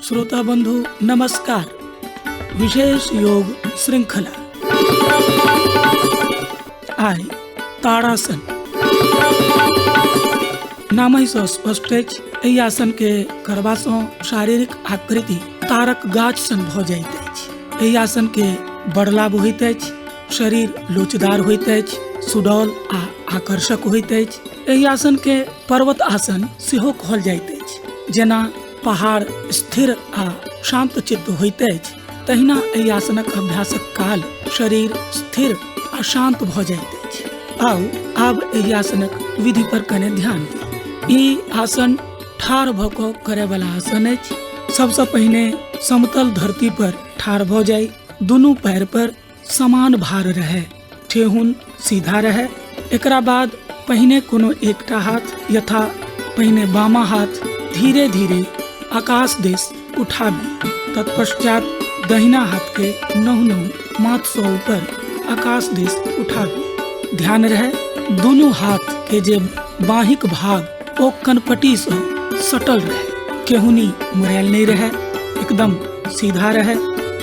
श्रोता बंधु नमस्कार। विशेष योग श्रृंखला आइ ताड़ासन। नाम ही से स्पष्ट अछि, एहि आसन के करबा सँ शारीरिक आकृति तारक गाछ सन भ जाइत अछि। एहि आसन के बड़ लाभ होइत अछि, शरीर लोचदार होइत अछि, सुडौल आ आकर्षक होइत अछि। एहि आसन के पर्वत आसन सेहो कहल जाइत अछि। जेना पहाड़ स्थिर आ शांत चित्त होइत अछि, तहिना एहि आसनक अभ्यासक काल शरीर स्थिर आ शांत भ जाइत अछि। आब एहि आसनक विधि पर कने ध्यान दी। ई आसन ठाढ़ भ क करय वाला आसन अछि। सबसे पहिने समतल धरती पर ठाढ़ भ जाय, दुनू पैर पर समान भार रहे, ठेहुन सीधा रहे। एकरा बाद पहिने कोनो एकटा हाथ यथा पहिने बामा हाथ धीरे धीरे आकाश दिस उठाबी, तत्पश्चात दहिना हाथ के नहुं माथ से ऊपर आकाश दिस उठाबी। ध्यान रहे दोनों हाथ के जे बाहिक भाग ओ कनपटी से सटल रहे, केहुनी मुड़ैल नहीं रहे, एकदम सीधा रहे।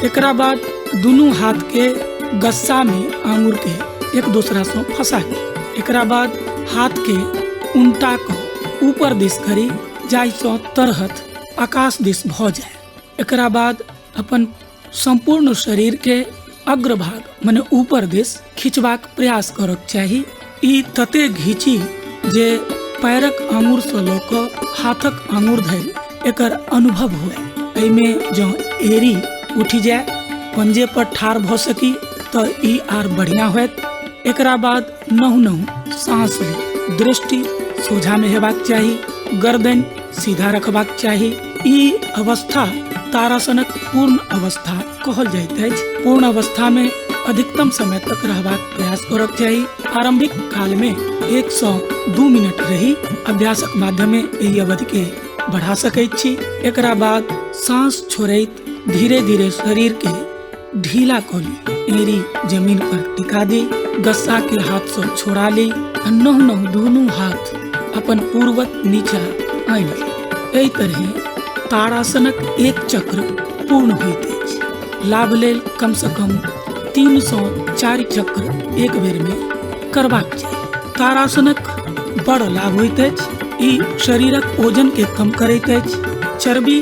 एकरा बाद दोनों हाथ के गस्सा में आंगुर के एक दूसरा से फंसाबी। एकरा बाद हाथ के उल्टा को ऊपर दिस करी, जाहि से तरहत आकाश दिस भ जाए। एकरा बाद अपन संपूर्ण शरीर के अग्रभाग माने ऊपर दिस खिंचबाक प्रयास करक चाही। ई तते घीची जे पैरक आंगुर से ल क हाथक आंगुर धरि एकर अनुभव हुए। एहिमे जो एड़ी उठी जाए, पंजे पर ठाढ़ भ सकी तो ई आर बढ़िया होत। एकरा बाद नहुं सांस ली, दृष्टि सोझा में हेबाक चाही, गर्दन सीधा रखबाक चाही। ई अवस्था ताड़ासनक पूर्ण अवस्था कहल जाइत अछि। पूर्ण अवस्था में अधिकतम समय तक रहबाक प्रयास करक चाही। आरंभिक काल में 1 से 2 मिनट रही अभ्यासक माध्यमे एहि अवधि के बढ़ा सकैत छी। एकरा बाद सांस छोड़ैत धीरे धीरे शरीर के ढीला क ली, एड़ी जमीन पर टिका दी, गस्सा के हाथ से छोड़ा ली, नहुं दोनों हाथ अपन पूर्वत नीचा आनि ली। एहि तरह ताड़ासनक एक चक्र पूर्ण होइत अछि। लाभ लेल कम से कम 3 से 4 चक्र एक बेर में करबाक चाही। ताड़ासनक बड़ लाभ होइत अछि। ई शरीरक ओजन के कम करैत अछि, चर्बी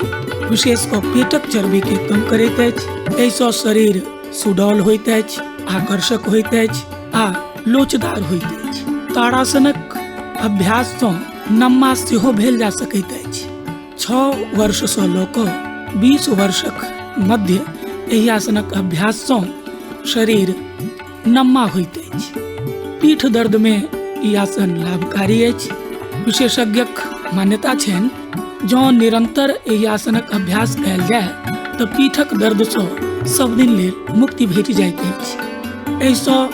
विशेष क पेटक चर्बी के कम करैत अछि। एहि सँ शरीर सुडौल होइत अछि, आकर्षक होइत अछि आ लोचदार होइत अछि। ताड़ासनक अभ्यास सँ नम्मा सेहो भेल जा सकैत अछि। 6 वर्ष से ल क 20 वर्षक मध्य एहि आसनक अभ्यास सँ शरीर नम्मा होइत अछि। पीठ दर्द में ई आसन लाभकारी अछि। विशेषज्ञक मान्यता छनि, जँ निरंतर एहि आसनक अभ्यास कयल जाय तऽ पीठक दर्द सँ सब दिन लेल मुक्ति भेट जाइत अछि। एहि सँ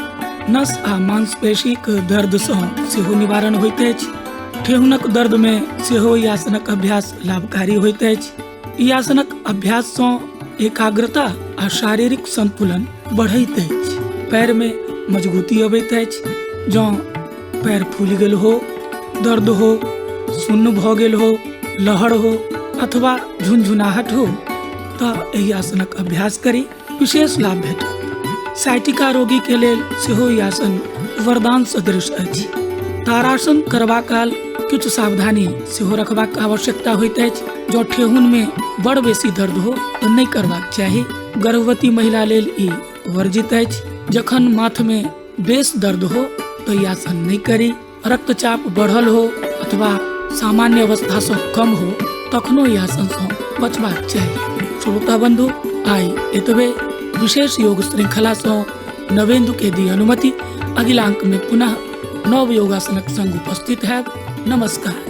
नस आ मांसपेशीक दर्द सँ सेहो निवारण होइत अछि। ठेहुनक दर्द में सेहो ई आसनक अभ्यास लाभकारी होइत अछि। ई आसनक अभ्यास सँ एकाग्रता आ शारीरिक संतुलन बढ़ैत अछि। पैर में मजबूती अबैत अछि। जँ पैर फूलि गेल हो, दर्द हो, सुन्न भ गेल हो, लहर हो अथवा झुनझुनाहट हो तऽ एहि आसनक अभ्यास करी, विशेष लाभ भेटत। साइटिका रोगी के लेल सेहो ई आसन वरदान सदृश अछि। ताड़ासन करबा काल किछु सावधानी सेहो रखबाक आवश्यकता होइत अछि। जँ ठेहुन में बड़ बेसी दर्द हो तऽ नहि करबाक चाही। गर्भवती महिला लेल ई वर्जित अछि। जखन माथ में बेस दर्द हो तऽ ई आसन नहीं करी। रक्तचाप बढ़ल हो अथवा सामान्य अवस्था से कम हो तखनो ई आसन से बचबाक चाही। श्रोता बंधु, आइ एतबे। विशेष योग श्रृंखला से नवेन्दु के दी अनुमति। अगिला अंक में पुनः नव योगासनक संग उपस्थित है। नमस्कार।